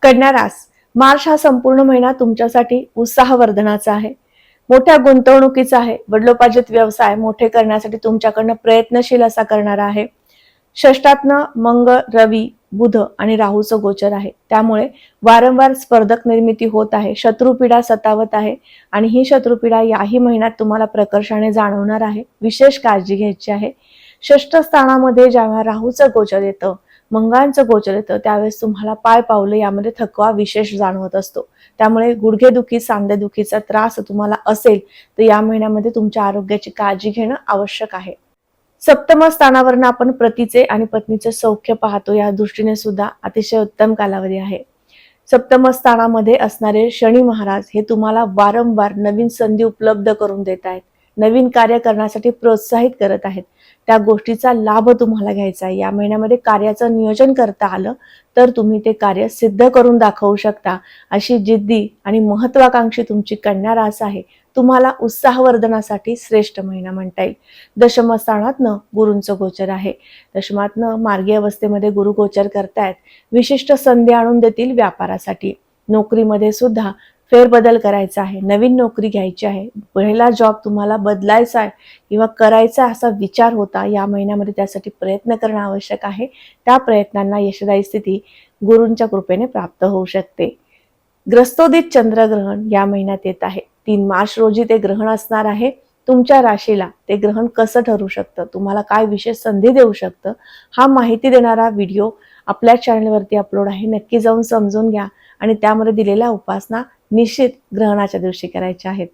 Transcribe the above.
कन्या रास, मार्च हा संपूर्ण महिना तुमच्यासाठी उत्साहवर्धनाचा आहे, मोठ्या गुंतवणुकीचा आहे. वडिलोपार्जित व्यवसाय मोठे करण्यासाठी तुमच्याकडनं प्रयत्नशील असा करणारा आहे. षष्टातनं मंगळ, रवी, बुध आणि राहूचं गोचर आहे, त्यामुळे वारंवार स्पर्धक निर्मिती होत आहे. शत्रुपीडा सतावत आहे आणि ही शत्रुपीडा याही महिन्यात तुम्हाला प्रकर्षाने जाणवणार आहे. विशेष काळजी घ्यायची आहे. षष्ठ स्थानामध्ये जेव्हा राहूचं गोचर येतं, मंगळाचं गोचर येतं, त्यावेळेस तुम्हाला पाय पावलं यामध्ये थकवा विशेष जाणवत असतो. त्यामुळे गुडघेदुखी, सांधेदुखीचा त्रास तुम्हाला असेल तर या महिन्यामध्ये तुमच्या आरोग्याची काळजी घेणं आवश्यक आहे. सप्तम स्थानावरनं आपण पतीचे आणि पत्नीचे सौख्य पाहतो, या दृष्टीने सुद्धा अतिशय उत्तम कालावधी आहे. सप्तम स्थानामध्ये असणारे शनी महाराज हे तुम्हाला वारंवार नवीन संधी उपलब्ध करून देत आहेत, नवीन कार्य करण्यासाठी प्रोत्साहित करत आहेत. त्या गोष्टीचा लाभ तुम्हाला घ्यायचा आहे. या महिन्यामध्ये कार्याचं नियोजन करता आलं तर तुम्ही ते कार्य सिद्ध करून दाखवू शकता, अशी जिद्दी आणि महत्वाकांक्षी तुमची कन्या रास आहे. तुम्हाला उत्साहवर्धनासाठी श्रेष्ठ महिना म्हणता येईल. दशम स्थानातनं गुरूंचं गोचर आहे. दशमातनं मार्गी अवस्थेमध्ये गुरु गोचर करतायत. विशिष्ट संधी आणून देतील व्यापारासाठी. नोकरीमध्ये सुद्धा फेरबदल करायचा आहे, नवीन नोकरी घ्यायची आहे, पहिला जॉब तुम्हाला बदलायचा आहे किंवा करायचा असा विचार होता, या महिन्यामध्ये त्यासाठी प्रयत्न करणं आवश्यक आहे. त्या प्रयत्नांना यशदायी स्थिती गुरूंच्या कृपेने प्राप्त होऊ शकते. ग्रस्तोदित चंद्रग्रहण या महिन्यात येत आहे. 3 मार्च रोजी ते ग्रहण असणार आहे. तुमच्या राशीला ते ग्रहण कसं ठरू शकतं, तुम्हाला काय विशेष संधी देऊ शकतं, हा माहिती देणारा व्हिडिओ आपल्या चॅनलवरती अपलोड आहे. नक्की जाऊन समजून घ्या आणि त्यामध्ये दिलेल्या उपासना निश्चित ग्रहणाच्या दिवशी करायच्या आहेत.